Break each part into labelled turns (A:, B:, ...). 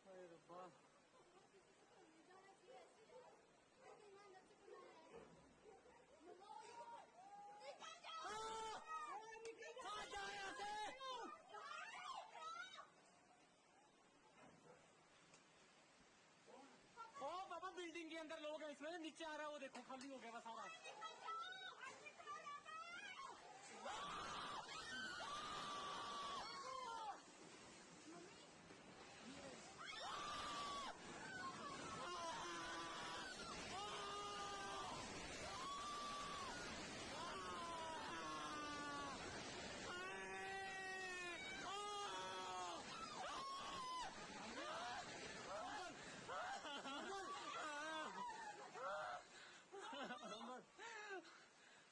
A: अरे रब्बा ओ बाबा बिल्डिंग के अंदर लोग हैं इसमें नीचे आ रहा है वो देखो खाली हो गया बस सारा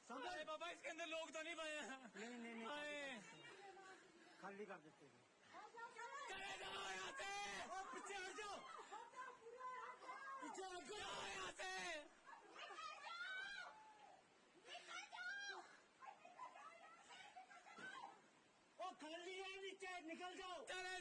A: अरे बाबा इसके अंदर लोग तो नहीं पाए नहीं खाली कर देते चले जाओ यहाँ से पीछे हट जाओ पीछे हट जाओ यहाँ से ओ खाली है नीचे निकल जाओ चले